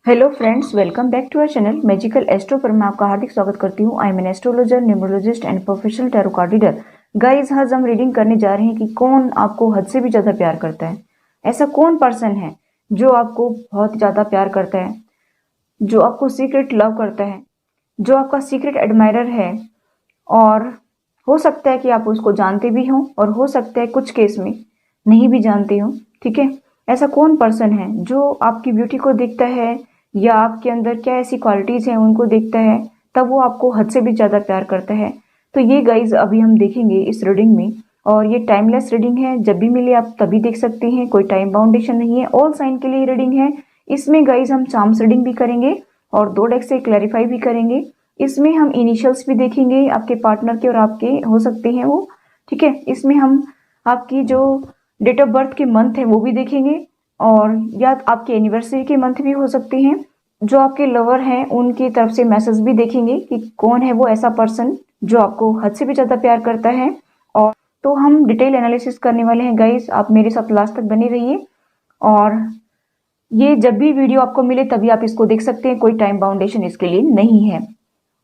Hello friends, welcome back to our channel magical astro पर मैं आपका हार्दिक स्वागत करती हूँ। I am an astrologer, numerologist and professional tarot card reader. Guys, आज हम रीडिंग करने जा रहे हैं कि कौन आपको हद से भी ज्यादा प्यार करता है। ऐसा कौन पर्सन है जो आपको बहुत ज्यादा प्यार करता है, जो आपको सीक्रेट लव करता है, जो आपका सीक्रेट एडमायरर है। और हो सकता है कि आप उसको जानते भी हों और हो सकता है कुछ केस में नहीं भी जानते हो। ठीक है, ऐसा कौन पर्सन है जो आपकी ब्यूटी को देखता है या आपके अंदर क्या ऐसी क्वालिटीज हैं उनको देखता है, तब वो आपको हद से भी ज्यादा प्यार करता है। तो ये गाइज अभी हम देखेंगे इस रीडिंग में। और ये टाइमलेस रीडिंग है, जब भी मिले आप तभी देख सकते हैं, कोई टाइम बाउंडेशन नहीं है। ऑल साइन के लिए रीडिंग है। इसमें गाइज हम चार्म्स रीडिंग भी करेंगे और 2 डेक से क्लैरिफाई भी करेंगे। इसमें हम इनिशियल्स भी देखेंगे, आपके पार्टनर के और आपके हो सकते हैं वो। ठीक है, इसमें हम आपकी जो डेट ऑफ बर्थ के मंथ है वो भी देखेंगे और या आपके एनिवर्सरी के मंथ भी हो सकते हैं। जो आपके लवर हैं उनकी तरफ से मैसेज भी देखेंगे कि कौन है वो ऐसा पर्सन जो आपको हद से भी ज्यादा प्यार करता है। और तो हम डिटेल एनालिसिस करने वाले हैं गाइस, आप मेरे साथ लास्ट तक बने रहिए। और ये जब भी वीडियो आपको मिले तभी आप इसको देख सकते हैं, कोई टाइम बाउंडेशन इसके लिए नहीं है।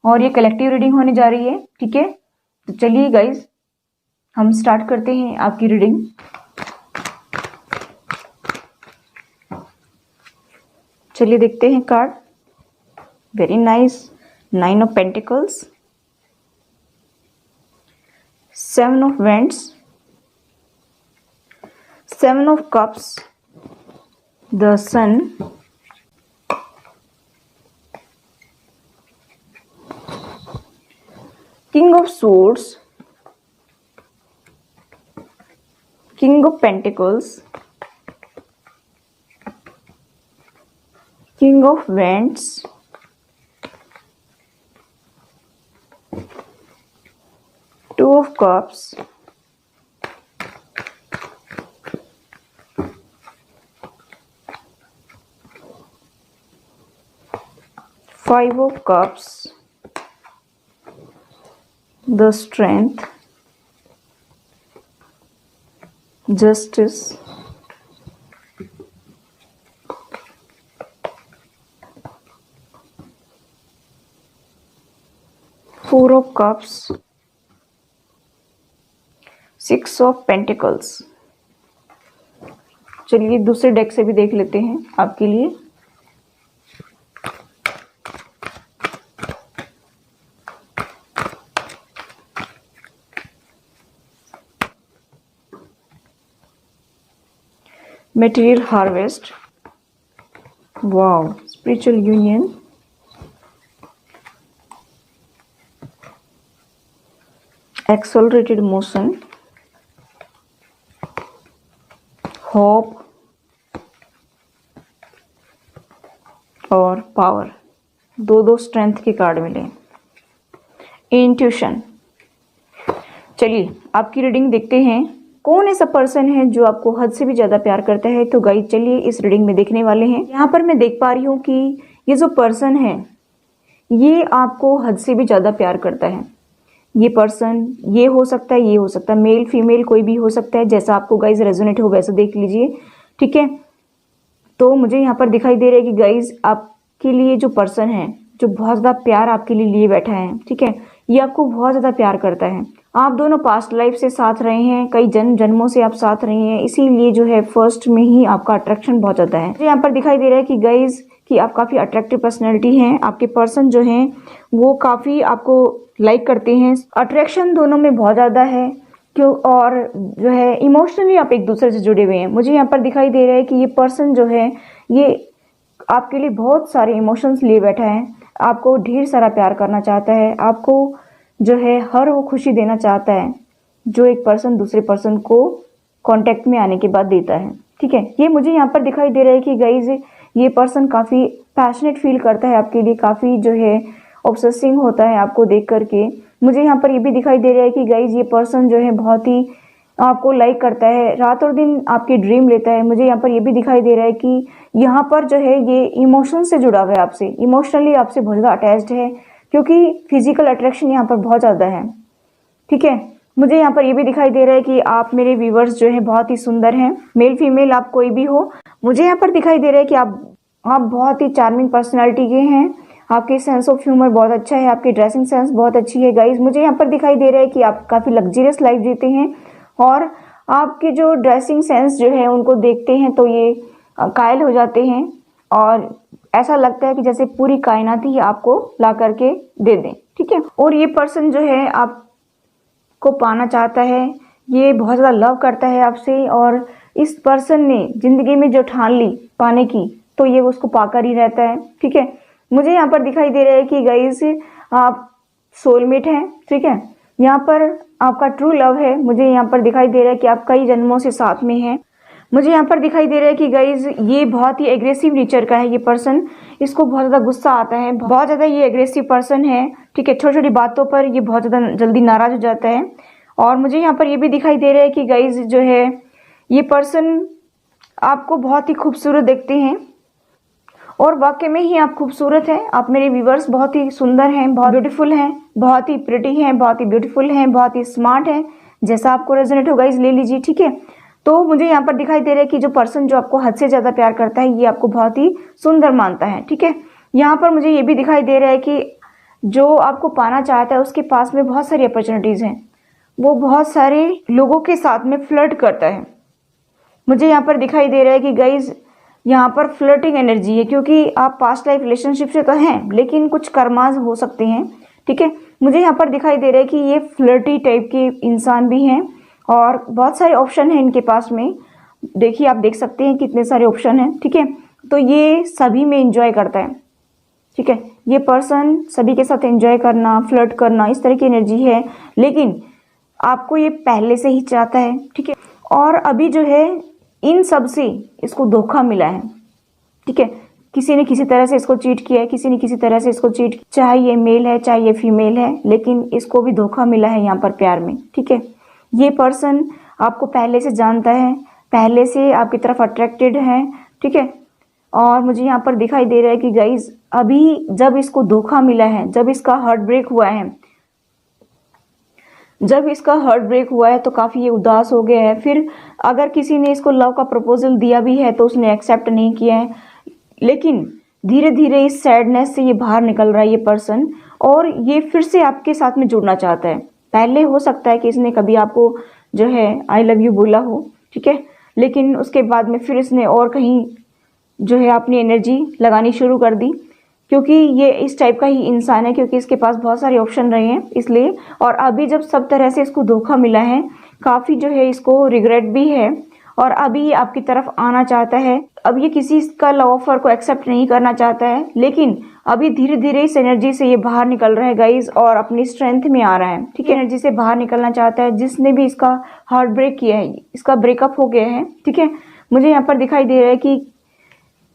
और ये कलेक्टिव रीडिंग होने जा रही है। ठीक है, तो चलिए गाइस हम स्टार्ट करते हैं आपकी रीडिंग। चलिए देखते हैं card. Very nice. 9 of pentacles, 7 of wands, 7 of cups, the sun, king of swords, king of pentacles, king of wands, two of cups, 5 of cups, the strength, justice, 4 of cups, 6 of pentacles। चलिए दूसरे deck से भी देख लेते हैं आपके लिए। Material harvest, wow, spiritual union, accelerated motion, hope और पावर। दो स्ट्रेंथ के कार्ड मिले। इंट्यूशन। चलिए आपकी रीडिंग देखते हैं, कौन ऐसा पर्सन है जो आपको हद से भी ज्यादा प्यार करता है। तो गाइस चलिए इस रीडिंग में देखने वाले हैं। यहाँ पर मैं देख पा रही हूँ कि ये जो पर्सन है ये आपको हद से भी ज्यादा प्यार करता है। ये पर्सन ये हो सकता है, ये हो सकता है, मेल फीमेल कोई भी हो सकता है, जैसा आपको गाइस रेजोनेट हो वैसा देख लीजिए। ठीक है, तो मुझे यहाँ पर दिखाई दे रहा है कि गाइस आपके लिए जो पर्सन है जो बहुत ज्यादा प्यार आपके लिए बैठा है, ठीक है, ये आपको बहुत ज्यादा प्यार करता है। आप दोनों पास्ट लाइफ से साथ रहे हैं, कई जन्मों से आप साथ रहे हैं, इसीलिए जो है फर्स्ट में ही आपका अट्रैक्शन बहुत ज्यादा है। मुझे यहाँ पर दिखाई दे रहा है कि गाइज कि आप काफी अट्रैक्टिव पर्सनैलिटी हैं। आपके पर्सन जो हैं वो काफी आपको लाइक करते हैं। अट्रैक्शन दोनों में बहुत ज्यादा है क्यों, और जो है इमोशनली आप एक दूसरे से जुड़े हुए हैं। मुझे यहाँ पर दिखाई दे रहा है कि ये पर्सन जो है ये आपके लिए बहुत सारे इमोशंस लिए बैठा है, आपको ढेर सारा प्यार करना चाहता है, आपको जो है हर वो खुशी देना चाहता है जो एक पर्सन दूसरे पर्सन को कांटेक्ट में आने के बाद देता है। ठीक है, ये मुझे यहाँ पर दिखाई दे रहा है कि गाइज ये पर्सन काफी पैशनेट फील करता है आपके लिए, काफी जो है ऑब्सेसिंग होता है आपको देख करके। मुझे यहाँ पर ये भी दिखाई दे रहा है कि गाइज ये पर्सन जो है बहुत ही आपको लाइक करता है, रात और दिन आपकी ड्रीम लेता है। मुझे यहाँ पर ये भी दिखाई दे रहा है कि यहाँ पर जो है ये इमोशन से जुड़ा हुआ है आपसे, इमोशनली आपसे बहुत ज़्यादा अटैच्ड है, क्योंकि फिजिकल अट्रैक्शन यहाँ पर बहुत ज़्यादा है। ठीक है, मुझे यहाँ पर ये भी दिखाई दे रहा है कि आप मेरे व्यूवर्स जो है बहुत ही सुंदर हैं, मेल फीमेल आप कोई भी हो। मुझे यहाँ पर दिखाई दे रहा है कि आप आप बहुत ही चार्मिंग पर्सनालिटी के हैं, आपके सेंस ऑफ ह्यूमर बहुत अच्छा है, आपकी ड्रेसिंग सेंस बहुत अच्छी है गाइज। मुझे यहाँ पर दिखाई दे रहा है कि आप काफ़ी लग्जरियस लाइफ जीते हैं और आपकी जो ड्रेसिंग सेंस जो है उनको देखते हैं तो ये कायल हो जाते हैं और ऐसा लगता है कि जैसे पूरी कायनात ही आपको ला करके दे दें, ठीक है। और ये पर्सन जो है आपको पाना चाहता है, ये बहुत ज़्यादा लव करता है आपसे और इस पर्सन ने ज़िंदगी में जो ठान ली पाने की तो ये उसको पाकर ही रहता है, ठीक है। मुझे यहाँ पर दिखाई दे रहा है कि गाइस आप सोलमेट हैं, ठीक है। यहाँ पर आपका ट्रू लव है। मुझे यहाँ पर दिखाई दे रहा है कि आप कई जन्मों से साथ में हैं। मुझे यहाँ पर दिखाई दे रहा है कि गाइज ये बहुत ही एग्रेसिव नेचर का है ये पर्सन, इसको बहुत ज़्यादा गुस्सा आता है, बहुत ज़्यादा ये एग्रेसिव पर्सन है, ठीक है। छोटी छोटी बातों पर ये बहुत ज़्यादा जल्दी नाराज हो जाता है। और मुझे यहाँ पर ये भी दिखाई दे रहा है कि गाइज जो है ये पर्सन आपको बहुत ही खूबसूरत देखते हैं और वाकई में ही आप खूबसूरत हैं। आप मेरे व्यूवर्स बहुत ही सुंदर हैं, बहुत ब्यूटीफुल हैं, बहुत ही प्रिटी हैं, बहुत ही ब्यूटीफुल हैं, बहुत ही स्मार्ट हैं। जैसा आपको रेजोनेट होगा इस ले लीजिए, ठीक है। तो मुझे यहाँ पर दिखाई दे रहा है कि जो पर्सन जो आपको हद से ज़्यादा प्यार करता है ये आपको बहुत ही सुंदर मानता है, ठीक है। यहाँ पर मुझे ये भी दिखाई दे रहा है कि जो आपको पाना चाहता है उसके पास में बहुत सारी अपॉर्चुनिटीज़ हैं, वो बहुत सारे लोगों के साथ में फ्लर्ट करता है। मुझे यहाँ पर दिखाई दे रहा है कि गाइज यहाँ पर फ्लर्टिंग एनर्जी है, क्योंकि आप पास्ट लाइफ रिलेशनशिप से तो हैं लेकिन कुछ कर्माज हो सकते हैं, ठीक है। मुझे यहाँ पर दिखाई दे रहा है कि ये फ्लर्टी टाइप के इंसान भी हैं और बहुत सारे ऑप्शन हैं इनके पास में। देखिए आप देख सकते हैं कितने सारे ऑप्शन हैं, ठीक है। तो ये सभी में एंजॉय करता है, ठीक है। ये पर्सन सभी के साथ एंजॉय करना, फ्लर्ट करना, इस तरह की एनर्जी है, लेकिन आपको ये पहले से ही चाहता है, ठीक है। और अभी जो है इन सब से इसको धोखा मिला है, ठीक है। किसी ने किसी तरह से इसको चीट किया है, किसी ने किसी तरह से इसको चीट, चाहे ये मेल है चाहे ये फीमेल है, लेकिन इसको भी धोखा मिला है यहाँ पर प्यार में, ठीक है। ये पर्सन आपको पहले से जानता है, पहले से आपकी तरफ अट्रैक्टेड है, ठीक है। और मुझे यहाँ पर दिखाई दे रहा है कि गाइज अभी जब इसको धोखा मिला है, जब इसका हार्ट ब्रेक हुआ है, जब इसका हार्ट ब्रेक हुआ है तो काफ़ी ये उदास हो गया है। फिर अगर किसी ने इसको लव का प्रपोजल दिया भी है तो उसने एक्सेप्ट नहीं किया है, लेकिन धीरे धीरे इस सैडनेस से ये बाहर निकल रहा है ये पर्सन और ये फिर से आपके साथ में जुड़ना चाहता है। पहले हो सकता है कि इसने कभी आपको जो है आई लव यू बोला हो, ठीक है, लेकिन उसके बाद में फिर इसने और कहीं जो है अपनी एनर्जी लगानी शुरू कर दी, क्योंकि ये इस टाइप का ही इंसान है, क्योंकि इसके पास बहुत सारे ऑप्शन रहे हैं इसलिए। और अभी जब सब तरह से इसको धोखा मिला है, काफ़ी जो है इसको रिग्रेट भी है और अभी ये आपकी तरफ आना चाहता है। अब ये किसी का लव ऑफर को एक्सेप्ट नहीं करना चाहता है, लेकिन अभी धीरे धीरे इस एनर्जी से ये बाहर निकल रहा है गाइज और अपनी स्ट्रेंथ में आ रहा है, ठीक है। एनर्जी से बाहर निकलना चाहता है। जिसने भी इसका हार्ट ब्रेक किया है, इसका ब्रेकअप हो गया है, ठीक है। मुझे यहाँ पर दिखाई दे रहा है कि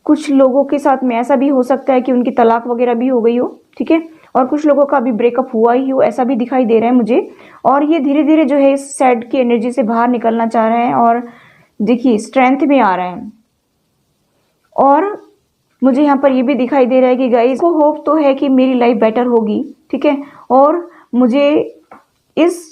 कुछ लोगों के साथ में ऐसा भी हो सकता है कि उनकी तलाक वगैरह भी हो गई हो, ठीक है। और कुछ लोगों का अभी ब्रेकअप हुआ ही हो, ऐसा भी दिखाई दे रहा है मुझे। और ये धीरे धीरे जो है इस सैड की एनर्जी से बाहर निकलना चाह रहा है और देखिए स्ट्रेंथ में आ रहा है। और मुझे यहाँ पर ये भी दिखाई दे रहा है कि गाइस को होप तो है कि मेरी लाइफ बेटर होगी, ठीक है। और मुझे इस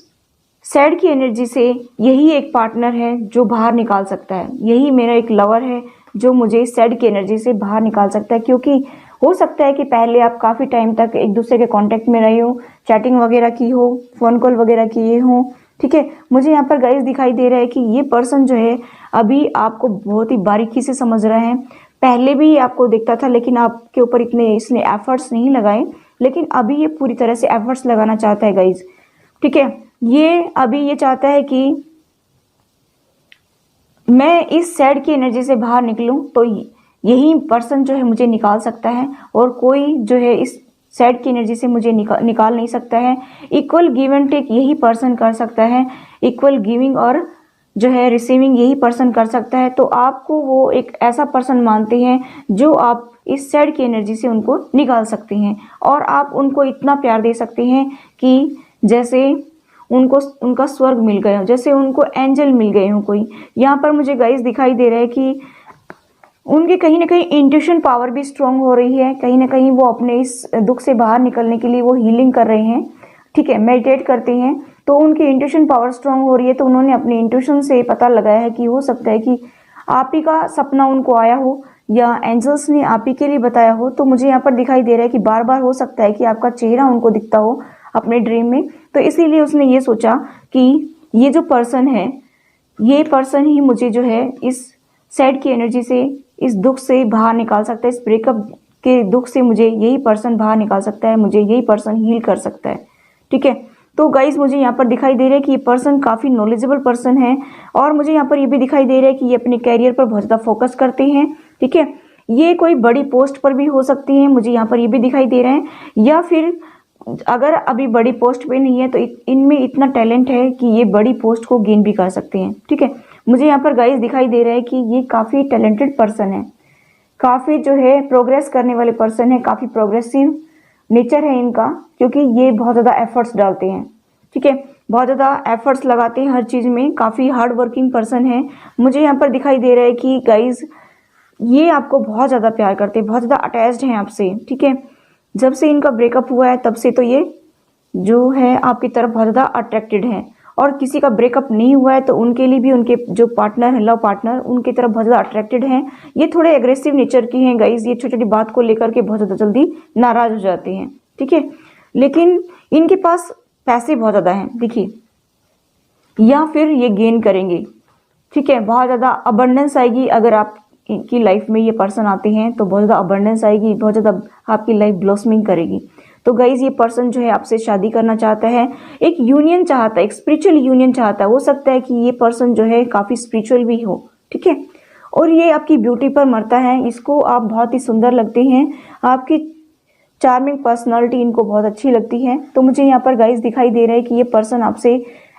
सैड की एनर्जी से यही एक पार्टनर है जो बाहर निकाल सकता है, यही मेरा एक लवर है जो मुझे सैड की एनर्जी से बाहर निकाल सकता है। क्योंकि हो सकता है कि पहले आप काफ़ी टाइम तक एक दूसरे के कांटेक्ट में रहे हो, चैटिंग वगैरह की हो, फ़ोन कॉल वगैरह किए हो, ठीक है। मुझे यहाँ पर गाइस दिखाई दे रहा है कि ये पर्सन जो है अभी आपको बहुत ही बारीकी से समझ रहा है। पहले भी आपको देखता था लेकिन आपके ऊपर इतने इसने एफर्ट्स नहीं लगाए, लेकिन अभी ये पूरी तरह से एफर्ट्स लगाना चाहता है गाइस, ठीक है। ये अभी ये चाहता है कि मैं इस सैड की एनर्जी से बाहर निकलूं तो यही पर्सन जो है मुझे निकाल सकता है और कोई जो है इस सैड की एनर्जी से मुझे निकाल नहीं सकता है। इक्वल गिव एंड टेक यही पर्सन कर सकता है, इक्वल गिविंग और जो है रिसीविंग यही पर्सन कर सकता है। तो आपको वो एक ऐसा पर्सन मानते हैं जो आप इस सैड की एनर्जी से उनको निकाल सकते हैं और आप उनको इतना प्यार दे सकते हैं कि जैसे उनको उनका स्वर्ग मिल गया हो, जैसे उनको एंजल मिल गए हो कोई। यहाँ पर मुझे गाइस दिखाई दे रहा है कि उनके कहीं ना कहीं इंट्यूशन पावर भी स्ट्रांग हो रही है, कहीं ना कहीं वो अपने इस दुख से बाहर निकलने के लिए वो हीलिंग कर रहे हैं, ठीक है, मेडिटेट करते हैं। तो उनकी इंट्यूशन पावर स्ट्रांग हो रही है, तो उन्होंने अपने इंट्यूशन से पता लगाया है कि हो सकता है कि आप ही का सपना उनको आया हो या एंजल्स ने आप ही के लिए बताया हो, तो मुझे यहाँ पर दिखाई दे रहा है कि बार बार हो सकता है कि आपका चेहरा उनको दिखता हो अपने ड्रीम में। तो इसीलिए उसने ये सोचा कि ये जो पर्सन है, ये पर्सन ही मुझे जो है इस सैड की एनर्जी से, इस दुख से बाहर निकाल सकता है, इस ब्रेकअप के दुख से मुझे यही पर्सन बाहर निकाल सकता है, मुझे यही पर्सन हील कर सकता है। ठीक है, तो गाइज मुझे यहाँ पर दिखाई दे रहा है कि ये पर्सन काफ़ी नॉलेजेबल पर्सन है, और मुझे यहाँ पर ये भी दिखाई दे रहा है कि ये अपने कैरियर पर बहुत ज़्यादा फोकस करते हैं। ठीक है, ये कोई बड़ी पोस्ट पर भी हो सकती है, मुझे यहाँ पर ये भी दिखाई दे रहा है, या फिर अगर अभी बड़ी पोस्ट पे नहीं है तो इनमें इतना टैलेंट है कि ये बड़ी पोस्ट को गेन भी कर सकते हैं। ठीक है, मुझे यहाँ पर गाइज दिखाई दे रहा है कि ये काफ़ी टैलेंटेड पर्सन है, काफ़ी जो है प्रोग्रेस करने वाले पर्सन है, काफ़ी प्रोग्रेसिव नेचर है इनका, क्योंकि ये बहुत ज़्यादा एफर्ट्स डालते हैं। ठीक है, बहुत ज़्यादा एफर्ट्स लगाते हैं हर चीज़ में, काफ़ी हार्ड वर्किंग पर्सन है। मुझे यहाँ पर दिखाई दे रहा है कि गाइज ये आपको बहुत ज़्यादा प्यार करते हैं, बहुत ज़्यादा अटैच्ड हैं आपसे। ठीक है, जब से इनका ब्रेकअप हुआ है तब से तो ये जो है आपकी तरफ बहुत ज़्यादा अट्रैक्टेड है, और किसी का ब्रेकअप नहीं हुआ है तो उनके लिए भी उनके जो पार्टनर है, लव पार्टनर, उनकी तरफ बहुत ज़्यादा अट्रैक्टेड हैं। ये थोड़े एग्रेसिव नेचर की हैं गाइज, ये छोटी छोटी बात को लेकर के बहुत ज़्यादा जल्दी नाराज हो जाते हैं। ठीक है, लेकिन इनके पास पैसे बहुत ज़्यादा हैं, देखिए, या फिर ये गेन करेंगे। ठीक है, बहुत ज़्यादा अबंडेंस आएगी अगर आप की लाइफ में ये पर्सन आते हैं, तो बहुत ज़्यादा अबंडेंस आएगी, बहुत ज़्यादा आपकी लाइफ ब्लॉसमिंग करेगी। तो गाइज ये पर्सन जो है आपसे शादी करना चाहता है, एक यूनियन चाहता है, एक स्पिरिचुअल यूनियन चाहता है। हो सकता है कि ये पर्सन जो है काफ़ी स्पिरिचुअल भी हो। ठीक है, और ये आपकी ब्यूटी पर मरता है, इसको आप बहुत ही सुंदर लगते हैं, आपकी चार्मिंग पर्सनालिटी इनको बहुत अच्छी लगती है। तो मुझे यहाँ पर गाइज दिखाई दे रहा है कि ये पर्सन आपसे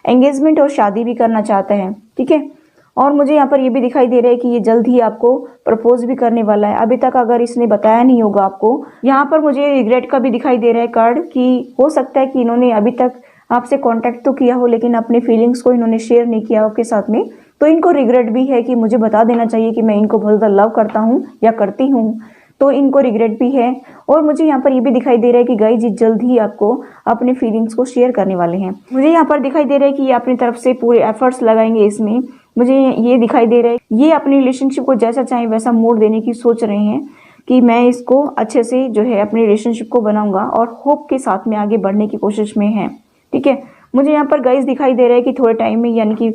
एंगेजमेंट और शादी भी करना चाहता है। ठीक है, और मुझे यहाँ पर ये भी दिखाई दे रहा है कि ये जल्द ही आपको प्रपोज भी करने वाला है। अभी तक अगर इसने बताया नहीं होगा आपको, यहाँ पर मुझे रिग्रेट का भी दिखाई दे रहा है कार्ड, कि हो सकता है कि इन्होंने अभी तक आपसे कांटेक्ट तो किया हो, लेकिन अपने फीलिंग्स को इन्होंने शेयर नहीं किया आपके साथ में। तो इनको रिग्रेट भी है कि मुझे बता देना चाहिए कि मैं इनको बहुत ज़्यादा लव करता हूँ या करती हूँ, तो इनको रिग्रेट भी है। और मुझे यहाँ पर ये भी दिखाई दे रहा है कि गाइज जल्द ही आपको अपने फीलिंग्स को शेयर करने वाले हैं। मुझे यहाँ पर दिखाई दे रहा है कि ये अपनी तरफ से पूरे एफर्ट्स लगाएंगे इसमें। मुझे ये दिखाई दे रहा है ये अपनी रिलेशनशिप को जैसा चाहे वैसा मोड़ देने की सोच रहे हैं, कि मैं इसको अच्छे से जो है अपनी रिलेशनशिप को बनाऊंगा, और होप के साथ में आगे बढ़ने की कोशिश में है। ठीक है, मुझे यहाँ पर गाइज दिखाई दे रहा है कि थोड़े टाइम में, यानी कि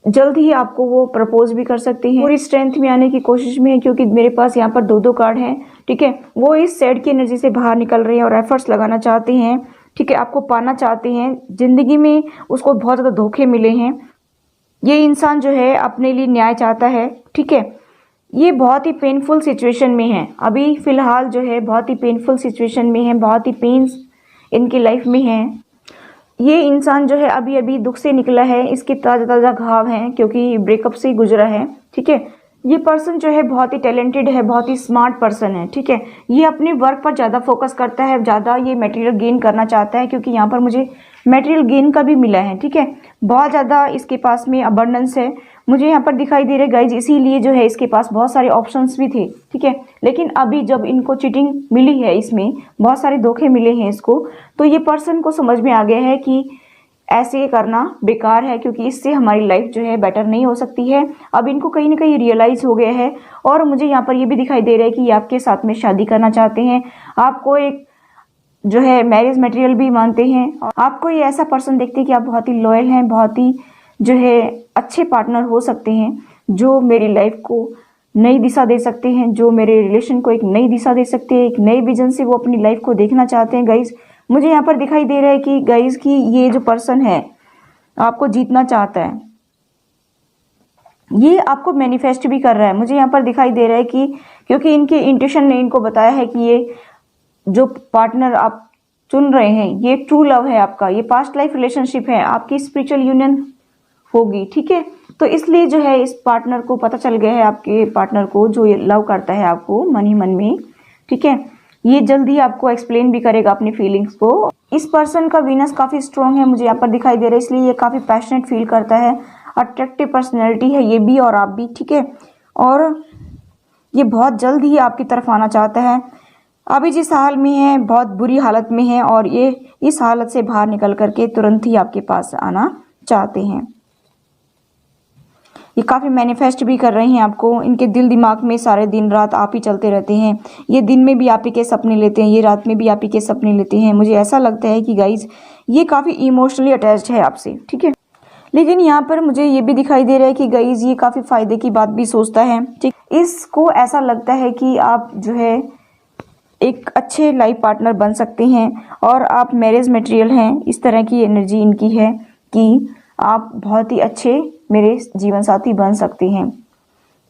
जल्द ही आपको वो प्रपोज भी कर सकते हैं, पूरी स्ट्रेंथ में आने की कोशिश में है, क्योंकि मेरे पास यहाँ पर दो कार्ड हैं। ठीक है, वो इस सैड की एनर्जी से बाहर निकल रहे हैं और एफर्ट्स लगाना चाहते हैं। ठीक है, आपको पाना चाहते हैं, जिंदगी में उसको बहुत ज़्यादा धोखे मिले हैं। ये इंसान जो है अपने लिए न्याय चाहता है। ठीक है, ये बहुत ही पेनफुल सिचुएशन में है, अभी फिलहाल जो है बहुत ही पेनफुल सिचुएशन में है, बहुत ही पेन्स इनकी लाइफ में है। ये इंसान जो है अभी अभी दुख से निकला है, इसके ताज़ा ताज़ा घाव हैं, क्योंकि ब्रेकअप से ही गुजरा है। ठीक है, ये पर्सन जो है बहुत ही टैलेंटेड है, बहुत ही स्मार्ट पर्सन है। ठीक है, ये अपने वर्क पर ज़्यादा फोकस करता है, ज़्यादा ये मटेरियल गेन करना चाहता है, क्योंकि यहाँ पर मुझे मटेरियल गेन का भी मिला है। ठीक है, बहुत ज़्यादा इसके पास में अबंडेंस है, मुझे यहाँ पर दिखाई दे रहे गाइज, इसीलिए जो है इसके पास बहुत सारे ऑप्शंस भी थे। ठीक है, लेकिन अभी जब इनको चीटिंग मिली है, इसमें बहुत सारे धोखे मिले हैं इसको, तो ये पर्सन को समझ में आ गया है कि ऐसे करना बेकार है, क्योंकि इससे हमारी लाइफ जो है बेटर नहीं हो सकती है। अब इनको कहीं ना कहीं रियलाइज हो गया है, और मुझे यहाँ पर ये भी दिखाई दे रहा है कि ये आपके साथ में शादी करना चाहते हैं, आपको एक जो है मैरिज मटेरियल भी मानते हैं, और आपको ये ऐसा पर्सन देखते हैं कि आप बहुत ही लॉयल हैं, बहुत ही जो है अच्छे पार्टनर हो सकते हैं, जो मेरी लाइफ को नई दिशा दे सकते हैं, जो मेरे रिलेशन को एक नई दिशा दे सकते हैं, एक नए विजन से वो अपनी लाइफ को देखना चाहते हैं। गाइज मुझे यहाँ पर दिखाई दे रहा है कि गाइज की ये जो पर्सन है आपको जीतना चाहता है, ये आपको मैनिफेस्ट भी कर रहा है। मुझे यहाँ पर दिखाई दे रहा है कि क्योंकि इनके इंट्यूशन ने इनको बताया है कि ये जो पार्टनर आप चुन रहे हैं ये ट्रू लव है आपका, ये पास्ट लाइफ रिलेशनशिप है, आपकी स्पिरिचुअल यूनियन होगी। ठीक है, तो इसलिए जो है इस पार्टनर को पता चल गया है, आपके पार्टनर को जो ये लव करता है आपको मन ही मन में। ठीक है, ये जल्दी आपको एक्सप्लेन भी करेगा अपनी फीलिंग्स को। इस पर्सन का वीनस काफ़ी स्ट्रॉन्ग है, मुझे यहाँ पर दिखाई दे रहा है, इसलिए ये काफ़ी पैशनेट फील करता है, अट्रैक्टिव पर्सनैलिटी है ये भी और आप भी। ठीक है, और ये बहुत जल्द ही आपकी तरफ आना चाहता है। अभी जिस हाल में है बहुत बुरी हालत में है, और ये इस हालत से बाहर निकल करके तुरंत ही आपके पास आना चाहते हैं। ये काफ़ी मैनिफेस्ट भी कर रहे हैं आपको। इनके दिल दिमाग में सारे दिन रात आप ही चलते रहते हैं। ये दिन में भी आप ही के सपने लेते हैं, ये रात में भी आप ही के सपने लेते हैं। मुझे ऐसा लगता है कि गाइज ये काफ़ी इमोशनली अटैच्ड है आपसे, ठीक है। लेकिन यहाँ पर मुझे ये भी दिखाई दे रहा है कि गाइज ये काफ़ी फायदे की बात भी सोचता है, ठीक। इसको ऐसा लगता है कि आप जो है एक अच्छे लाइफ पार्टनर बन सकते हैं और आप मैरिज मटेरियल हैं। इस तरह की एनर्जी इनकी है कि आप बहुत ही अच्छे मेरे जीवन साथी बन सकते हैं।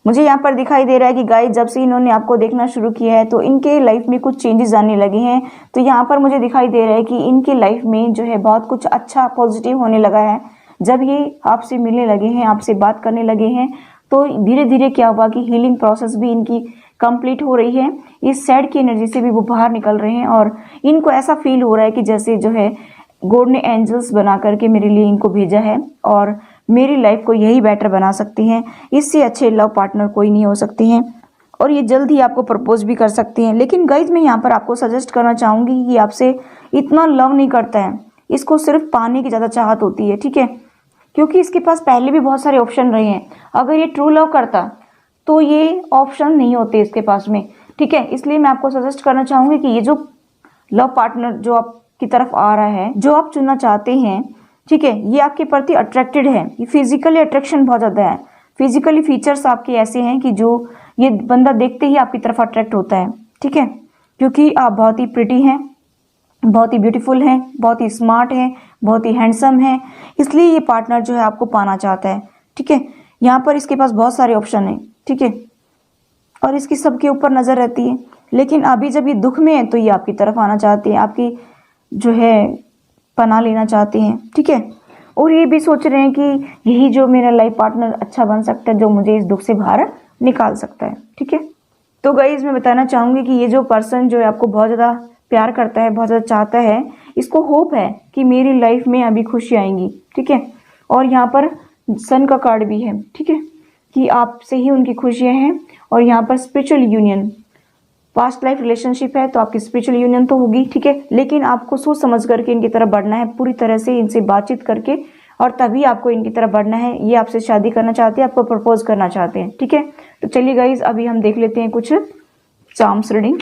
मुझे यहाँ पर दिखाई दे रहा है कि गाइस जब से इन्होंने आपको देखना शुरू किया है तो इनके लाइफ में कुछ चेंजेस आने लगे हैं। तो यहाँ पर मुझे दिखाई दे रहा है कि इनके लाइफ में जो है बहुत कुछ अच्छा पॉजिटिव होने लगा है। जब ये आपसे मिलने लगे हैं, आपसे बात करने लगे हैं, तो धीरे धीरे क्या हुआ कि हीलिंग प्रोसेस भी इनकी कंप्लीट हो रही है। इस सैड की एनर्जी से भी वो बाहर निकल रहे हैं और इनको ऐसा फील हो रहा है कि जैसे जो है गॉड ने एंजल्स बना करके मेरे लिए इनको भेजा है और मेरी लाइफ को यही बेटर बना सकते हैं। इससे अच्छे लव पार्टनर कोई नहीं हो सकते हैं और ये जल्द ही आपको प्रपोज भी कर सकते हैं। लेकिन गाइज मैं यहाँ पर आपको सजेस्ट करना चाहूँगी कि आपसे इतना लव नहीं करता है, इसको सिर्फ पाने की ज़्यादा चाहत होती है, ठीक है। क्योंकि इसके पास पहले भी बहुत सारे ऑप्शन रहे हैं। अगर ये ट्रू लव करता तो ये ऑप्शन नहीं होते इसके पास में, ठीक है। इसलिए मैं आपको सजेस्ट करना चाहूँगी कि ये जो लव पार्टनर जो आपकी तरफ आ रहा है, जो आप चुनना चाहते हैं, ठीक है, ये आपके प्रति अट्रैक्टेड है। ये फिजिकली अट्रैक्शन बहुत ज़्यादा है। फिजिकली फीचर्स आपके ऐसे हैं कि जो ये बंदा देखते ही आपकी तरफ अट्रैक्ट होता है, ठीक है। क्योंकि आप बहुत ही प्रिटी हैं, बहुत ही ब्यूटीफुल हैं, बहुत ही स्मार्ट हैं, बहुत ही हैंडसम हैं। इसलिए ये पार्टनर जो है आपको पाना चाहता है, ठीक है। यहाँ पर इसके पास बहुत सारे ऑप्शन हैं, ठीक है, और इसकी सबके ऊपर नज़र रहती है। लेकिन अभी जब ये दुख में है तो ये आपकी तरफ आना चाहते हैं, आपकी जो है पनाह लेना चाहते हैं, ठीक है। और ये भी सोच रहे हैं कि यही जो मेरा लाइफ पार्टनर अच्छा बन सकता है, जो मुझे इस दुख से बाहर निकाल सकता है, ठीक है। तो गाइस मैं बताना चाहूँगी कि ये जो पर्सन जो है आपको बहुत ज़्यादा प्यार करता है, बहुत ज़्यादा चाहता है, इसको होप है कि मेरी लाइफ में अभी खुशी आएंगी, ठीक है। और यहाँ पर सन का कार्ड भी है, ठीक है, कि आपसे ही उनकी खुशियाँ हैं। और यहाँ पर spiritual union, past life relationship है तो आपकी स्पिरिचुअल यूनियन तो होगी, ठीक है। लेकिन आपको सोच समझ करके इनकी तरफ बढ़ना है, पूरी तरह से इनसे बातचीत करके, और तभी आपको इनकी तरफ बढ़ना है। ये आपसे शादी करना चाहते हैं, आपको प्रपोज करना चाहते हैं, ठीक है। तो चलिए गाइज अभी हम देख लेते हैं कुछ चार्म्स रीडिंग।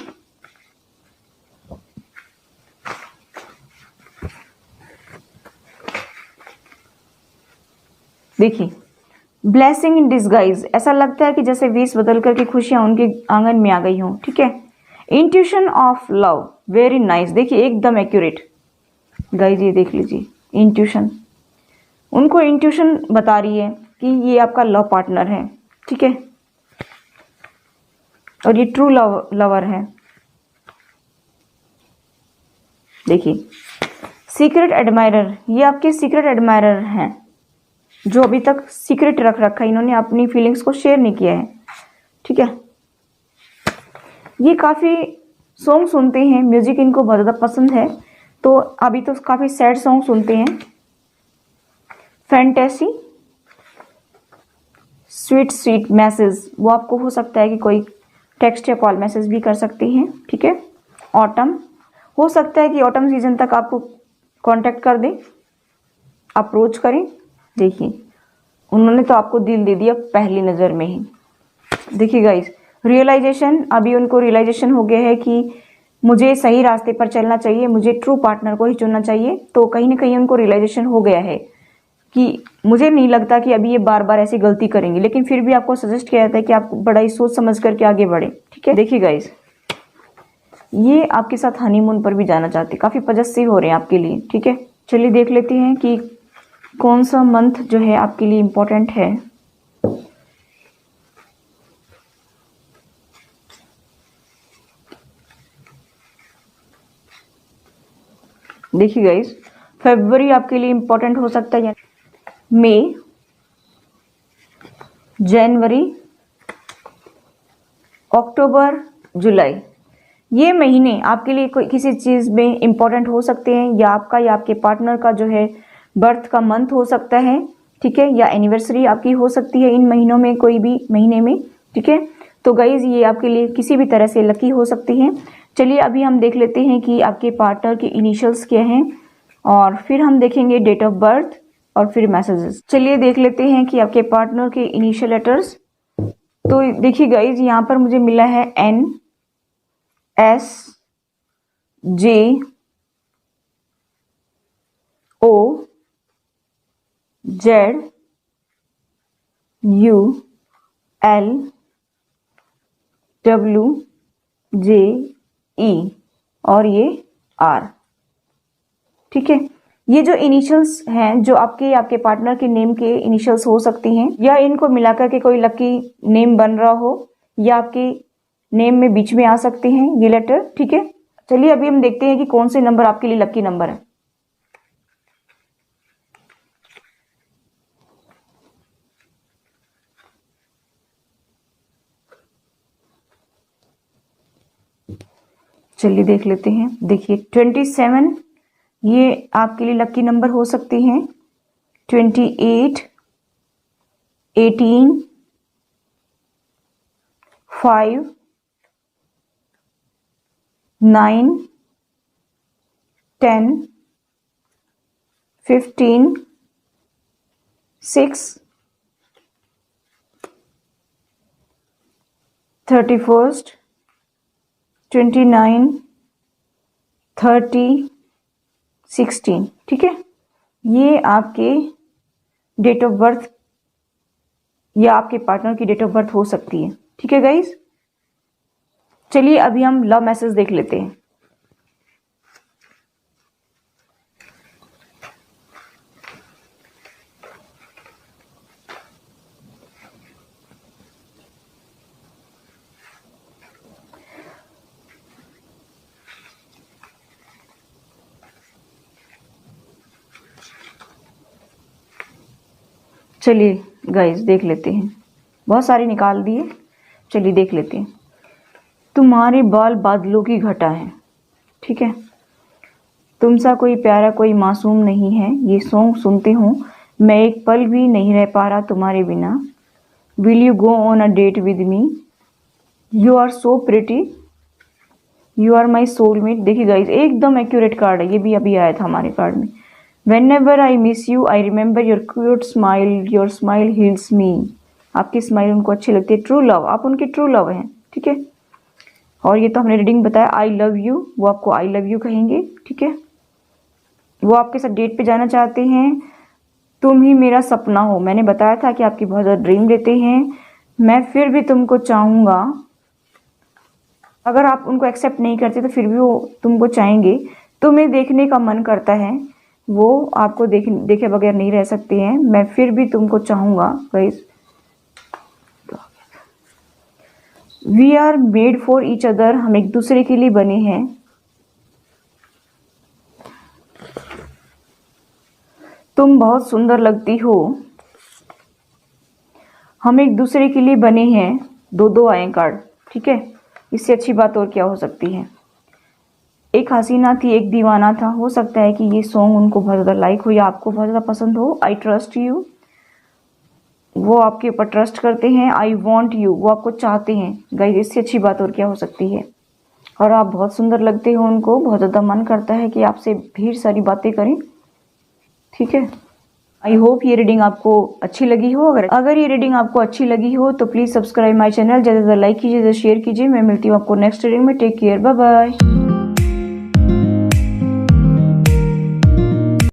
देखिए, ब्लेसिंग इन डिस्गाइज, ऐसा लगता है कि जैसे वेश बदल करके खुशियां उनके आंगन में आ गई हों, ठीक है। Intuition of love, very nice. देखिए एकदम एक्यूरेट गाइज, ये देख लीजिए इंट्यूशन, उनको इंट्यूशन बता रही है कि ये आपका लव पार्टनर है, ठीक है, और ये ट्रू लवर है। देखिए सीक्रेट एडमायरर, ये आपके सीक्रेट एडमायरर हैं जो अभी तक सीक्रेट रख रखा है, इन्होंने अपनी फीलिंग्स को शेयर नहीं किया है, ठीक है। ये काफ़ी सॉन्ग सुनते हैं, म्यूजिक इनको बहुत ज़्यादा पसंद है, तो अभी तो काफ़ी सैड सॉन्ग सुनते हैं। फैंटेसी, स्वीट स्वीट मैसेज, वो आपको हो सकता है कि कोई टेक्स्ट या कॉल मैसेज भी कर सकते हैं, ठीक है। ऑटम, हो सकता है कि ऑटम सीजन तक आपको कांटेक्ट कर दें, अप्रोच करें। देखिए उन्होंने तो आपको दिल दे दिया पहली नज़र में ही। देखिए गाइस, रियलाइजेशन, अभी उनको रियलाइजेशन हो गया है कि मुझे सही रास्ते पर चलना चाहिए, मुझे ट्रू पार्टनर को ही चुनना चाहिए। तो कहीं ना कहीं उनको रियलाइजेशन हो गया है कि मुझे नहीं लगता कि अभी ये बार बार ऐसी गलती करेंगे, लेकिन फिर भी आपको सजेस्ट किया जाता है कि आप बड़ा ही सोच समझ करके आगे बढ़े, ठीक है। देखिए गाइस, ये आपके साथ हनीमून पर भी जाना चाहते हैं, काफ़ी पजेसिव हो रहे हैं आपके लिए, ठीक है। चलिए देख लेते हैं कि कौन सा मंथ जो है आपके लिए इम्पोर्टेंट है। देखिए गाइस, फरवरी आपके लिए इम्पोर्टेंट हो सकता है, मई, जनवरी, अक्टूबर, जुलाई, ये महीने आपके लिए कोई किसी चीज़ में इम्पोर्टेंट हो सकते हैं, या आपका या आपके पार्टनर का जो है बर्थ का मंथ हो सकता है, ठीक है, या एनिवर्सरी आपकी हो सकती है इन महीनों में, कोई भी महीने में, ठीक है। तो गाइज ये आपके लिए किसी भी तरह से लकी हो सकती हैं। चलिए अभी हम देख लेते हैं कि आपके पार्टनर के इनिशियल्स क्या हैं, और फिर हम देखेंगे डेट ऑफ बर्थ, और फिर मैसेजेस। चलिए देख लेते हैं कि आपके पार्टनर के इनिशियल लेटर्स। तो देखिए गाइज, यहाँ पर मुझे मिला है N, S, J, O, Z, U, L, W, J, E और ये R। ठीक है, ये जो इनिशियल्स हैं जो आपके पार्टनर के नेम के इनिशियल्स हो सकती हैं, या इनको मिलाकर के कोई लकी नेम बन रहा हो, या आपके नेम में बीच में आ सकते हैं ये लेटर। ठीक है, चलिए अभी हम देखते हैं कि कौन से नंबर आपके लिए लकी नंबर है। चलिए देख लेते हैं। देखिए 27 ये आपके लिए लकी नंबर हो सकते हैं। 28, 18, 5, 9, 10, 15, 6, 31, 29, 30, 16। ठीक है, ये आपके डेट ऑफ बर्थ या आपके पार्टनर की डेट ऑफ बर्थ हो सकती है। ठीक है गाइज, चलिए अभी हम लव मैसेज देख लेते हैं। चलिए गाइस देख लेते हैं, बहुत सारे निकाल दिए। चलिए देख लेते हैं। तुम्हारे बाल बादलों की घटा है। ठीक है, तुमसा कोई प्यारा कोई मासूम नहीं है। ये सॉन्ग सुनते हूँ मैं एक पल भी नहीं रह पा रहा तुम्हारे बिना। Will you go on a date with me, you are so pretty, you are my soulmate. देखिए गाइज एकदम एक्यूरेट कार्ड है, ये भी अभी आया था हमारे कार्ड में। Whenever I miss you, I remember your cute smile. Your smile heals me. आपकी स्माइल उनको अच्छी लगती है। ट्रू लव, आप उनके ट्रू लव हैं। ठीक है, और ये तो हमने रीडिंग बताया। आई लव यू, वो आपको आई लव यू कहेंगे। ठीक है, वो आपके साथ डेट पे जाना चाहते हैं। तुम ही मेरा सपना हो, मैंने बताया था कि आपकी बहुत ज़्यादा ड्रीम लेते हैं। मैं फिर भी तुमको चाहूँगा। अगर आप उनको एक्सेप्ट नहीं करते तो फिर भी वो तुमको चाहेंगे। तुम्हें देखने का मन करता है, वो आपको देखे बगैर नहीं रह सकते हैं। मैं फिर भी तुमको चाहूँगा। Guys, we are made for each other, हम एक दूसरे के लिए बने हैं। तुम बहुत सुंदर लगती हो, हम एक दूसरे के लिए बने हैं। दो आए कार्ड। ठीक है, इससे अच्छी बात और क्या हो सकती है। एक हसीना थी एक दीवाना था। हो सकता है कि ये सॉन्ग उनको बहुत ज़्यादा लाइक हो या आपको बहुत ज़्यादा पसंद हो। आई ट्रस्ट यू, वो आपके ऊपर ट्रस्ट करते हैं। आई वॉन्ट यू, वो आपको चाहते हैं। गाइस, इससे अच्छी बात और क्या हो सकती है। और आप बहुत सुंदर लगते हो उनको, बहुत ज़्यादा मन करता है कि आपसे ढेर सारी बातें करें। ठीक है, आई होप ये रीडिंग आपको अच्छी लगी हो। अगर ये रीडिंग आपको अच्छी लगी हो तो प्लीज़ सब्सक्राइब माई चैनल, ज़्यादा से ज़्यादा लाइक कीजिए, ज़्यादा शेयर कीजिए। मैं मिलती हूँ आपको नेक्स्ट रीडिंग में। Take care, bye bye.